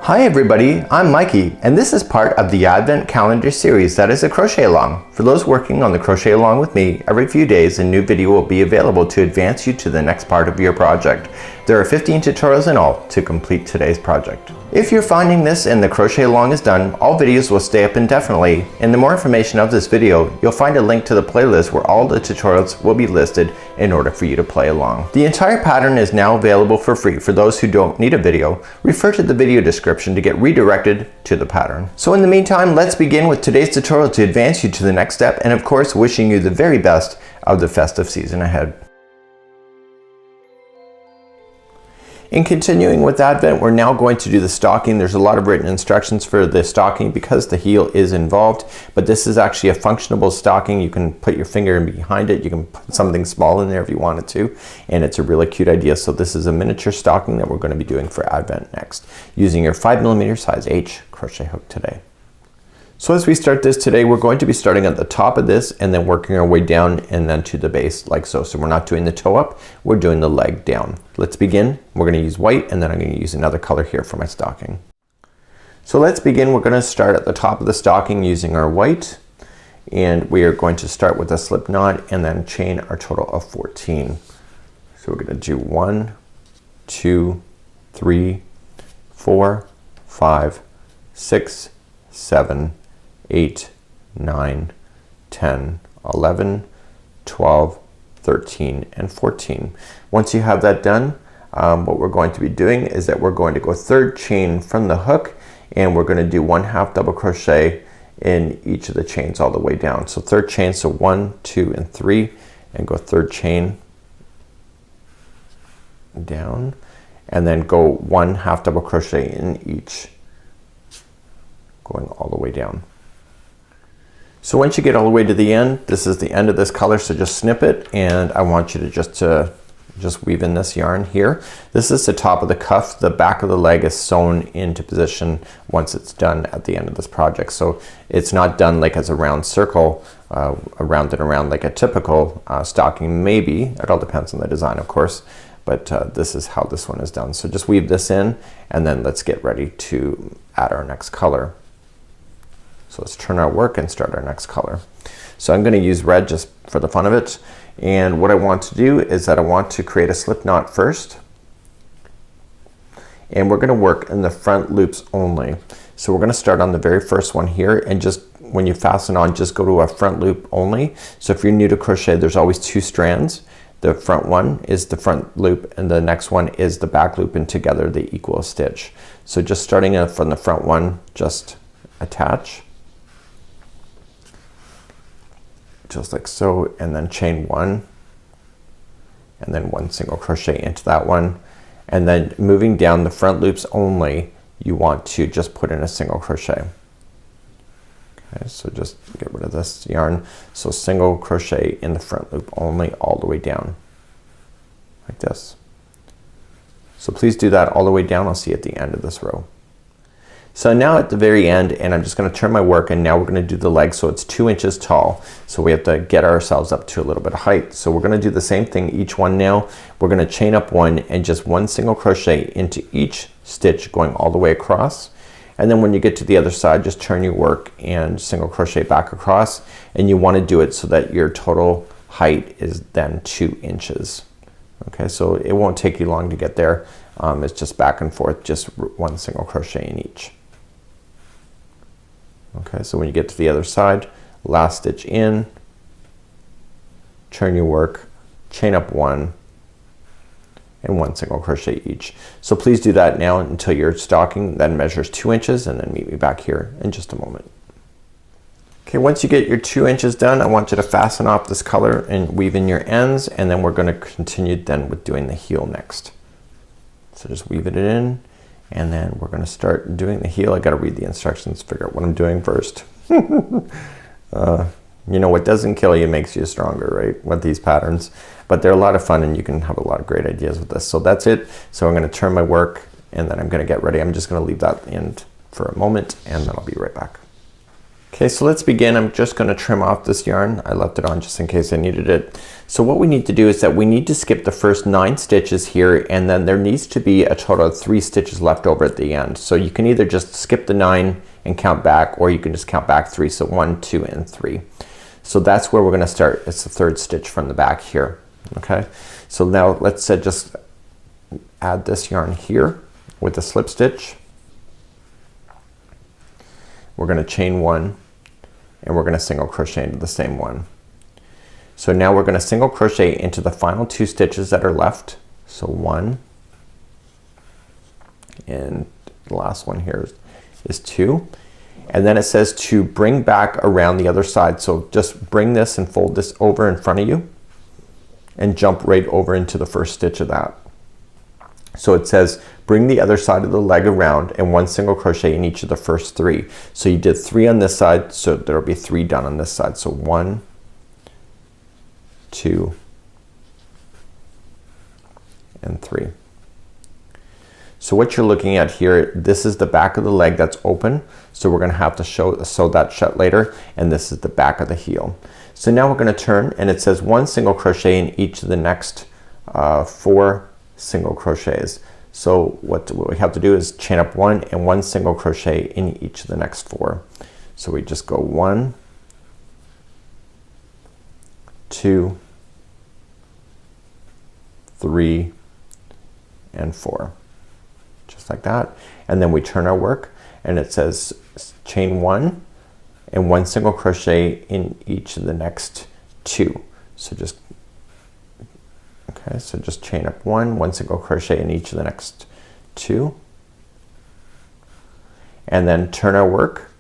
Hi everybody, I'm Mikey, and this is part of the Advent Calendar series that is a crochet along. For those working on the crochet along with me, every few days a new video will be available to advance you to the next part of your project. There are 15 tutorials in all to complete today's project. If you're finding this and the crochet along is done, all videos will stay up indefinitely. In the more information of this video, you'll find a link to the playlist where all the tutorials will be listed in order for you to play along. The entire pattern is now available for free for those who don't need a video. Refer to the video description to get redirected to the pattern. So in the meantime, let's begin with today's tutorial to advance you to the next step, and of course wishing you the very best of the festive season ahead. In continuing with Advent, we're now going to do the stocking. There's a lot of written instructions for the stocking because the heel is involved, but this is actually a functionable stocking. You can put your finger in behind it. You can put something small in there if you wanted to, and it's a really cute idea. So this is a miniature stocking that we're going to be doing for Advent next, using your 5mm size H crochet hook today. So as we start this today, we're going to be starting at the top of this and then working our way down and then to the base like so. So we're not doing the toe up, we're doing the leg down. Let's begin. We're going to use white, and then I'm going to use another color here for my stocking. So let's begin. We're going to start at the top of the stocking using our white, and we are going to start with a slip knot and then chain our total of 14. So we're going to do 1, 2, 3, 4, 5, 6, 7, 8, 9, 10, 11, 12, 13, and 14. Once you have that done, what we're going to be doing is that we're going to go third chain from the hook, and we're going to do 1/2 double crochet in each of the chains all the way down. So third chain, so 1, 2, and 3, and go third chain down, and then go 1/2 double crochet in each, going all the way down. So once you get all the way to the end, this is the end of this color, so just snip it, and I want you to just weave in this yarn here. This is the top of the cuff. The back of the leg is sewn into position once it's done at the end of this project. So it's not done like as a round circle, around and around like a typical stocking. Maybe, it all depends on the design of course, but this is how this one is done. So just weave this in, and then let's get ready to add our next color. So let's turn our work and start our next color. So I'm going to use red just for the fun of it, and what I want to do is that I want to create a slip knot first, and we're going to work in the front loops only. So we're going to start on the very first one here, and just when you fasten on, just go to a front loop only. So if you're new to crochet, there's always 2 strands. The front one is the front loop, and the next one is the back loop, and together they equal a stitch. So just starting from the front one, just attach just like so, and then chain 1, and then 1 single crochet into that one, and then moving down the front loops only, you want to just put in a single crochet. Okay, so just get rid of this yarn. So single crochet in the front loop only all the way down like this. So please do that all the way down. I'll see you at the end of this row. So now at the very end, and I'm just going to turn my work, and now we're going to do the leg, so it's 2 inches tall. So we have to get ourselves up to a little bit of height. So we're going to do the same thing each one now. We're going to chain up 1 and just 1 single crochet into each stitch going all the way across. And then when you get to the other side, just turn your work and single crochet back across, and you want to do it so that your total height is then 2 inches. Okay, so it won't take you long to get there. It's just back and forth, just 1 single crochet in each. Okay, so when you get to the other side, last stitch in, turn your work, chain up 1, and 1 single crochet each. So please do that now until your stocking then measures 2 inches, and then meet me back here in just a moment. Okay, once you get your 2 inches done, I want you to fasten off this color and weave in your ends, and then we're going to continue then with doing the heel next. So just weave it in, and then we're going to start doing the heel. I got to read the instructions, figure out what I'm doing first. You know, what doesn't kill you makes you stronger, right, with these patterns. But they're a lot of fun, and you can have a lot of great ideas with this. So that's it. So I'm going to turn my work, and then I'm going to get ready. I'm just going to leave that in for a moment, and then I'll be right back. Okay, so let's begin. I'm just going to trim off this yarn. I left it on just in case I needed it. So what we need to do is that we need to skip the first 9 stitches here, and then there needs to be a total of 3 stitches left over at the end. So you can either just skip the 9 and count back, or you can just count back 3. So 1, 2, and 3. So that's where we're going to start. It's the 3rd stitch from the back here. Okay, so now let's just add this yarn here with a slip stitch. We're going to chain 1 and we're going to single crochet into the same one. So now we're going to single crochet into the final 2 stitches that are left. So 1 and the last one here is 2, and then it says to bring back around the other side. So just bring this and fold this over in front of you and jump right over into the first stitch of that. So it says bring the other side of the leg around and 1 single crochet in each of the first 3. So you did 3 on this side, so there'll be 3 done on this side. So 1, 2, and 3. So what you're looking at here, this is the back of the leg that's open, so we're gonna have to sew that shut later, and this is the back of the heel. So now we're gonna turn, and it says 1 single crochet in each of the next 4 single crochets. So what we have to do is chain up 1 and 1 single crochet in each of the next 4. So we just go 1, 2, 3, and 4, just like that. And then we turn our work, and it says chain 1 and 1 single crochet in each of the next 2. So just so just chain up 1, 1 single crochet in each of the next 2, and then turn our work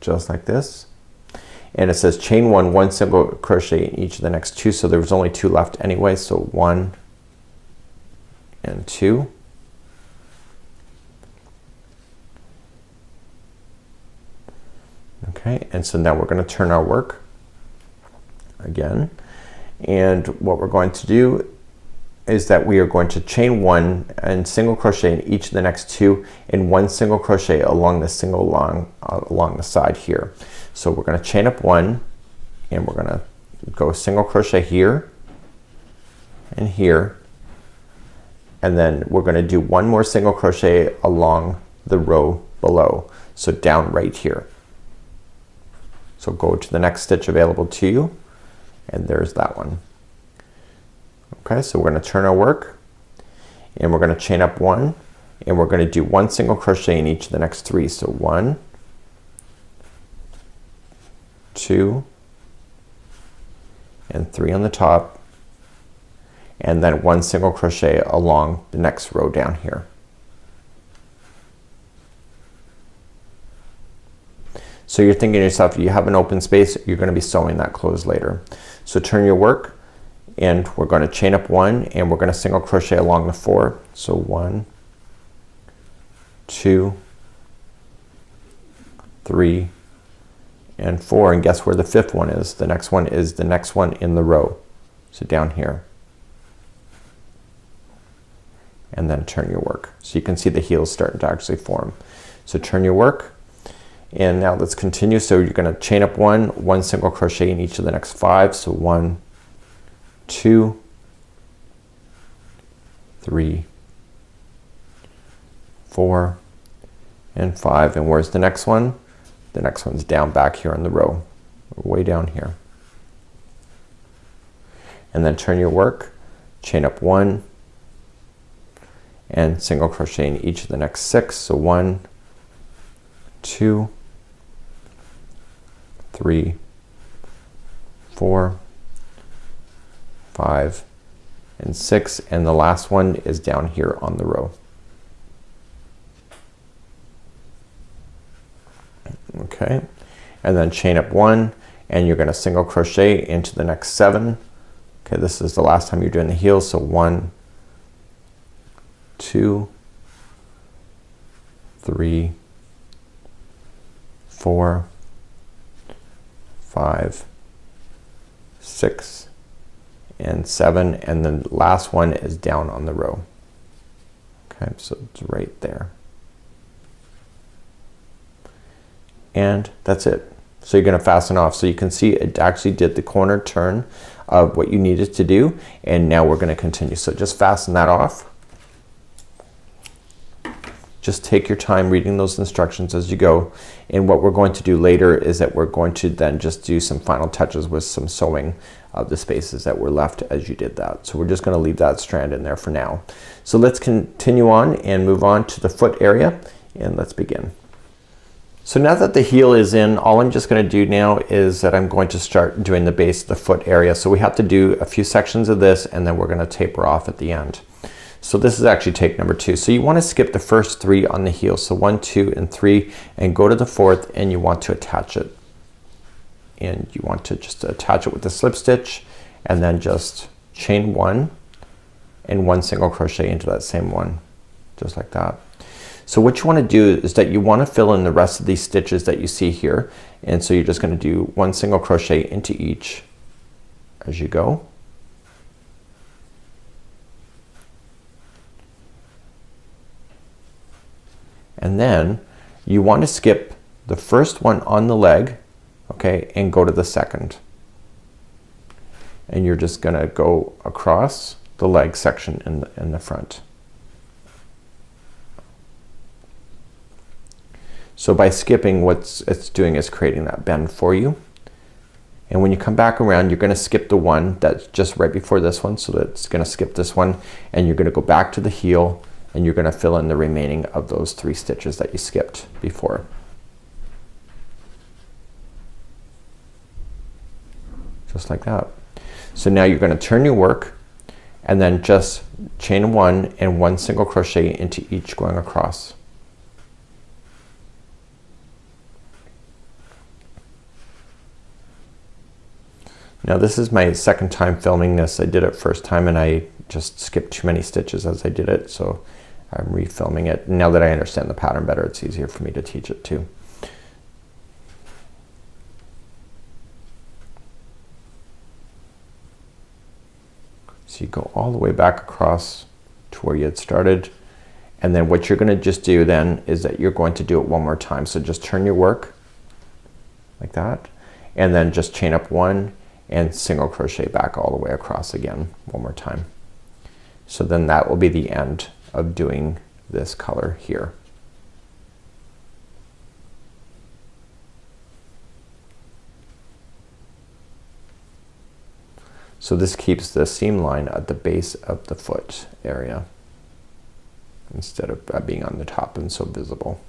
just like this, and it says chain 1, 1 single crochet in each of the next 2. So there was only 2 left anyway, so 1 and 2, okay, and so now we're going to turn our work again. And what we're going to do is that we are going to chain 1 and single crochet in each of the next 2 and 1 single crochet along the along the side here. So we're going to chain up 1 and we're going to go single crochet here and here, and then we're going to do 1 more single crochet along the row below, so down right here. So go to the next stitch available to you, and there's that one. Okay, so we're going to turn our work, and we're going to chain up 1, and we're going to do 1 single crochet in each of the next 3. So 1, 2, and 3 on the top, and then 1 single crochet along the next row down here. So you're thinking to yourself, you have an open space, you're going to be sewing that close later. So turn your work, and we're going to chain up 1 and we're going to single crochet along the 4. So 1, 2, 3, and 4, and guess where the 5th one is? The next one is the next one in the row, so down here, and then turn your work. So you can see the heels starting to actually form. So turn your work, and now let's continue. So you're going to chain up 1, 1 single crochet in each of the next 5. So 1, 2, 3, 4, and 5. And where's the next one? The next one's down back here on the row, way down here. And then turn your work, chain up 1, and single crochet in each of the next 6. So 1, 2, 3, 4, 5, and 6, and the last one is down here on the row. Okay, and then chain up 1, and you're going to single crochet into the next 7. Okay, this is the last time you're doing the heels. So 1, 2, 3, 4, 5, 6, and 7, and then the last one is down on the row. Okay, so it's right there. and that's it. So you're gonna fasten off. So you can see it actually did the corner turn of what you needed to do, and now we're gonna continue. So just fasten that off. Just take your time reading those instructions as you go, and what we're going to do later is that we're going to then just do some final touches with some sewing of the spaces that were left as you did that. So we're just gonna leave that strand in there for now. So let's continue on and move on to the foot area, and let's begin. So now that the heel is in, all I'm just gonna do now is that I'm going to start doing the base of the foot area. So we have to do a few sections of this, and then we're gonna taper off at the end. So this is actually take number 2. So you want to skip the first 3 on the heel. So 1, 2, and 3, and go to the 4th, and you want to attach it. And you want to just attach it with the slip stitch, and then just chain 1 and 1 single crochet into that same one, just like that. So what you want to do is that you want to fill in the rest of these stitches that you see here, and so you're just going to do 1 single crochet into each as you go. And then you want to skip the first one on the leg, okay, and go to the second. And you're just gonna go across the leg section in the front. So by skipping, what it's doing is creating that bend for you. And when you come back around, you're gonna skip the one that's just right before this one. So that's gonna skip this one, and you're gonna go back to the heel, and you're gonna fill in the remaining of those 3 stitches that you skipped before. Just like that. So now you're gonna turn your work, and then just chain 1 and 1 single crochet into each going across. Now this is my second time filming this. I did it first time and I just skipped too many stitches as I did it, so I'm refilming it. Now that I understand the pattern better, it's easier for me to teach it too. So you go all the way back across to where you had started, and then what you're gonna just do then is that you're going to do it one more time. So just turn your work like that, and then just chain up 1 and single crochet back all the way across again one more time. So then that will be the end of doing this color here. So this keeps the seam line at the base of the foot area instead of being on the top and so visible.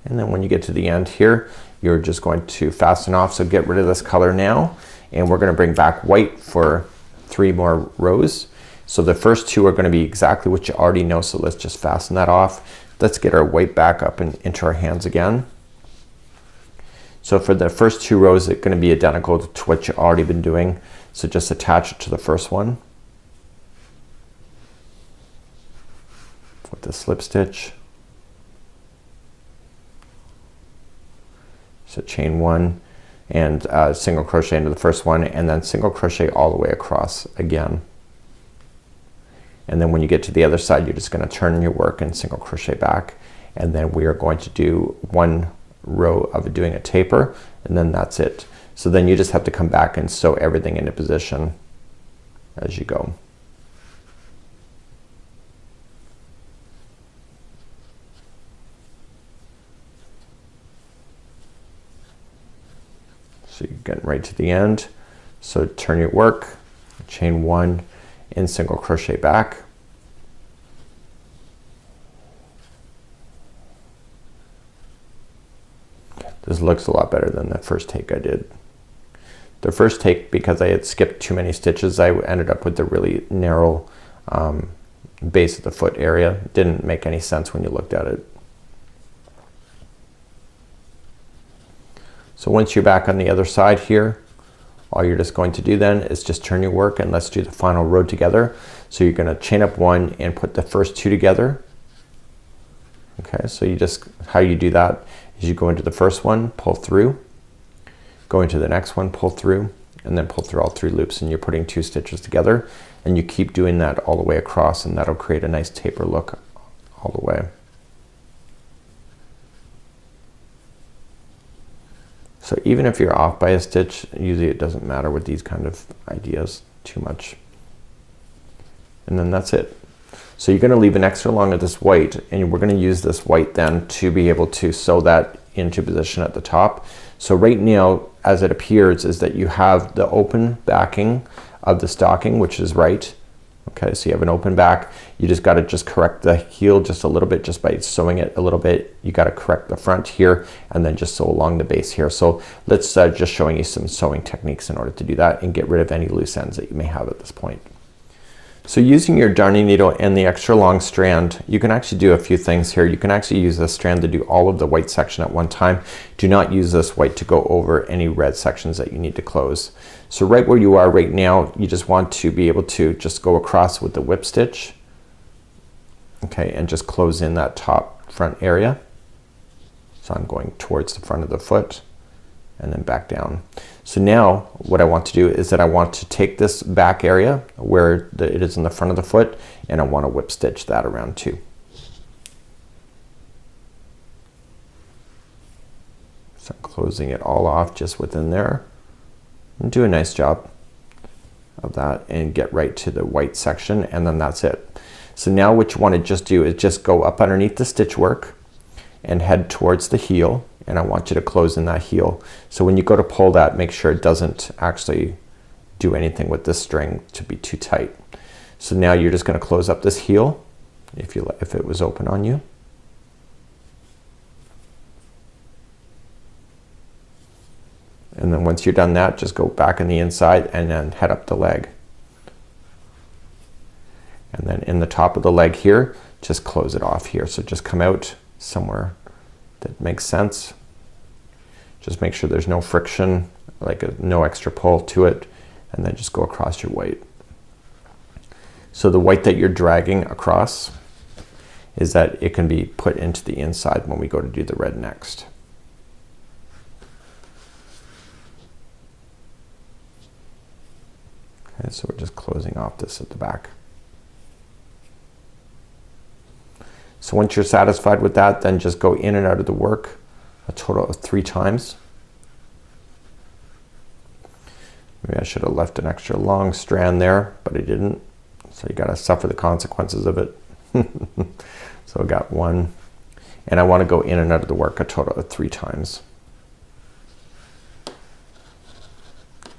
And then when you get to the end here, you're just going to fasten off. So get rid of this color now, and we're gonna bring back white for 3 more rows. So the first 2 are gonna be exactly what you already know, so let's just fasten that off. Let's get our white back up and into our hands again. So for the first 2 rows, it's gonna be identical to what you've already been doing. So just attach it to the first one with the slip stitch. So chain 1 and single crochet into the first one, and then single crochet all the way across again. And then when you get to the other side, you're just gonna turn your work and single crochet back, and then we are going to do 1 row of doing a taper, and then that's it. So then you just have to come back and sew everything into position as you go. So you're getting right to the end. So turn your work, chain 1 and single crochet back. This looks a lot better than the first take I did. The first take, because I had skipped too many stitches, I ended up with the really narrow base of the foot area. It didn't make any sense when you looked at it. So once you're back on the other side here, all you're just going to do then is just turn your work, and let's do the final row together. So you're gonna chain up 1 and put the first 2 together. Okay, so you just, how you do that is you go into the first one, pull through, go into the next one, pull through, and then pull through all 3 loops, and you're putting 2 stitches together, and you keep doing that all the way across, and that'll create a nice taper look all the way. So even if you're off by a stitch, usually it doesn't matter with these kind of ideas too much. And then that's it. So you're gonna leave an extra long of this white, and we're gonna use this white then to be able to sew that into position at the top. So right now, as it appears, is that you have the open backing of the stocking, which is right. Okay, so you have an open back. You just gotta correct the heel just a little bit, just by sewing it a little bit. You gotta correct the front here, and then just sew along the base here. So let's just showing you some sewing techniques in order to do that and get rid of any loose ends that you may have at this point. So using your darning needle and the extra long strand, you can actually do a few things here. You can actually use this strand to do all of the white section at one time. Do not use this white to go over any red sections that you need to close. So right where you are right now, you just want to be able to just go across with the whip stitch. Okay, and just close in that top front area. So I'm going towards the front of the foot and then back down. So now what I want to do is that I want to take this back area where it is in the front of the foot, and I want to whip stitch that around too. So I'm closing it all off just within there, and do a nice job of that and get right to the white section, and then that's it. So now what you want to just do is just go up underneath the stitch work and head towards the heel, and I want you to close in that heel. So when you go to pull that, make sure it doesn't actually do anything with this string to be too tight. So now you're just gonna close up this heel if it was open on you. And then once you're done that, just go back on the inside and then head up the leg. And then in the top of the leg here, just close it off here. So just come out somewhere that makes sense. Just make sure there's no friction, like no extra pull to it, and then just go across your white. So the white that you're dragging across is that it can be put into the inside when we go to do the red next. Okay, so we're just closing off this at the back. So once you're satisfied with that, then just go in and out of the work a total of 3 times. Maybe I should have left an extra long strand there, but I didn't. So you gotta suffer the consequences of it. So I got 1, and I want to go in and out of the work a total of 3 times.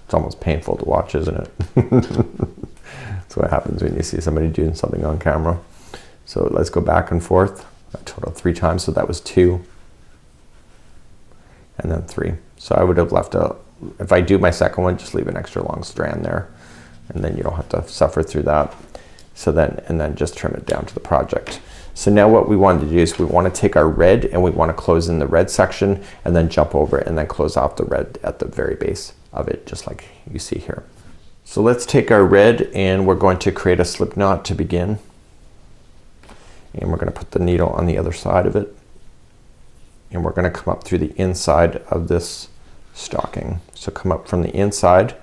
It's almost painful to watch, isn't it? That's what happens when you see somebody doing something on camera. So let's go back and forth a total of 3 times. So that was 2 and then 3. So I would have left if I do my second one, just leave an extra long strand there, and then you don't have to suffer through that. So then, and then just trim it down to the project. So now what we want to do is we want to take our red and we want to close in the red section and then jump over it and then close off the red at the very base of it, just like you see here. So let's take our red and we're going to create a slip knot to begin. And we're going to put the needle on the other side of it, and we're going to come up through the inside of this stocking. So come up from the inside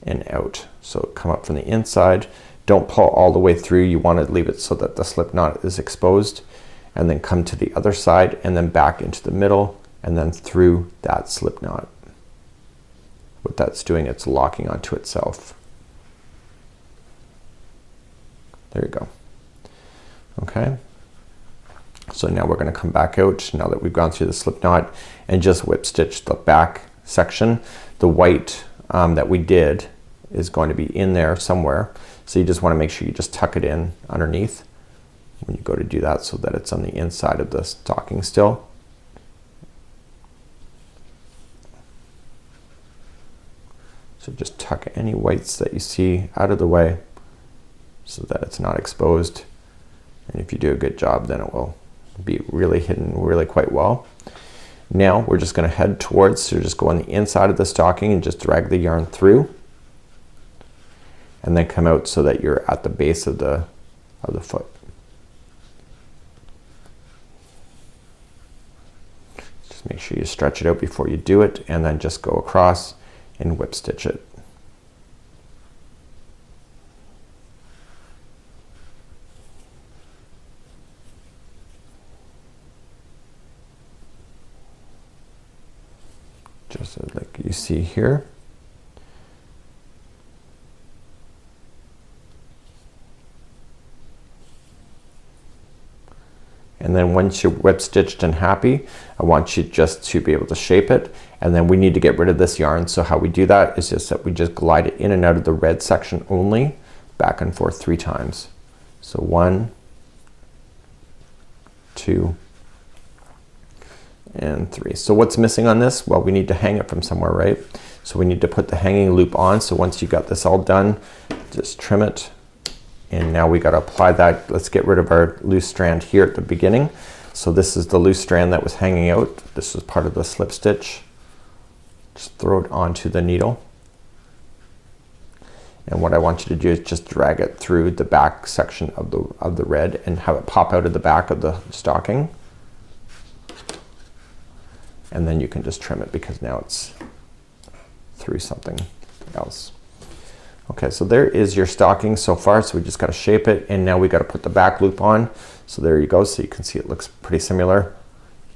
and out. So come up from the inside, don't pull all the way through, you want to leave it so that the slip knot is exposed, and then come to the other side and then back into the middle and then through that slip knot. What that's doing, it's locking onto itself. There you go. Okay, so now we're going to come back out now that we've gone through the slip knot and just whip stitch the back section. The white that we did is going to be in there somewhere, so you just want to make sure you just tuck it in underneath when you go to do that so that it's on the inside of the stocking still. So just tuck any whites that you see out of the way so that it's not exposed. And if you do a good job, then it will be really hidden really quite well. Now we're just going to head towards, so just go on the inside of the stocking and just drag the yarn through, and then come out so that you're at the base of the foot. Just make sure you stretch it out before you do it, and then just go across and whip stitch it. just like you see here. And then once you're whip stitched and happy, I want you just to be able to shape it. And then we need to get rid of this yarn. So how we do that is just that we just glide it in and out of the red section only, back and forth 3 times. So 1, 2, and 3. So what's missing on this? Well, we need to hang it from somewhere, right? So we need to put the hanging loop on. So once you got this all done, just trim it. And now we got to apply that. Let's get rid of our loose strand here at the beginning. So this is the loose strand that was hanging out. This is part of the slip stitch. Just throw it onto the needle. And what I want you to do is just drag it through the back section of the red and have it pop out of the back of the stocking. And then you can just trim it because now it's through something else. Okay, so there is your stocking so far. So we just got to shape it, and now we got to put the back loop on. So there you go. So you can see it looks pretty similar,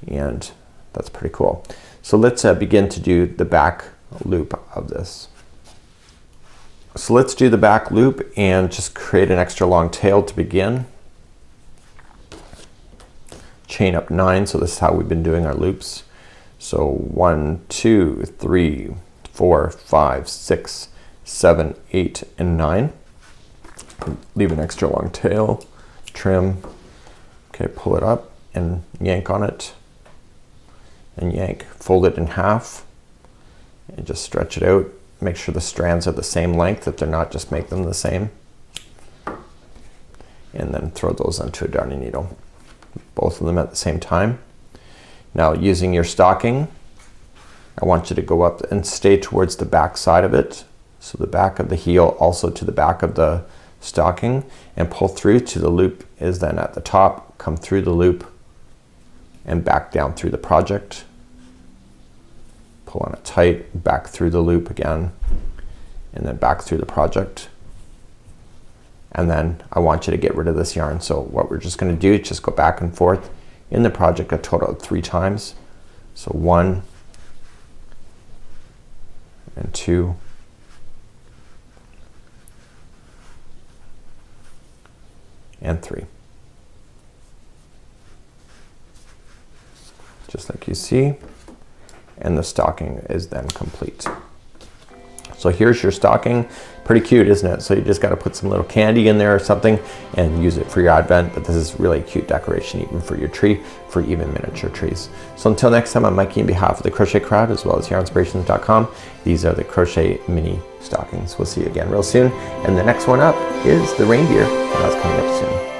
and that's pretty cool. So let's begin to do the back loop of this. So let's do the back loop and just create an extra long tail to begin. Chain up 9. So this is how we've been doing our loops. So 1, 2, 3, 4, 5, 6, 7, 8, and 9. Leave an extra long tail, trim. Okay, pull it up and yank on it, and yank. Fold it in half and just stretch it out. Make sure the strands are the same length. If they're not, just make them the same. And then throw those onto a darning needle, both of them at the same time. Now using your stocking, I want you to go up and stay towards the back side of it. So the back of the heel also to the back of the stocking, and pull through to the loop is then at the top. Come through the loop and back down through the project. Pull on it tight, back through the loop again, and then back through the project. And then I want you to get rid of this yarn. So what we're just going to do is just go back and forth in the project a total of 3 times. So 1 and 2 and 3. Just like you see, and the stocking is then complete. So here's your stocking. Pretty cute, isn't it? So you just got to put some little candy in there or something and use it for your advent, but this is really cute decoration even for your tree, for even miniature trees. So until next time, I'm Mikey on behalf of the Crochet Crowd as well as yarnspirations.com. These are the Crochet Mini Stockings. We'll see you again real soon, and the next one up is the reindeer, and that's coming up soon.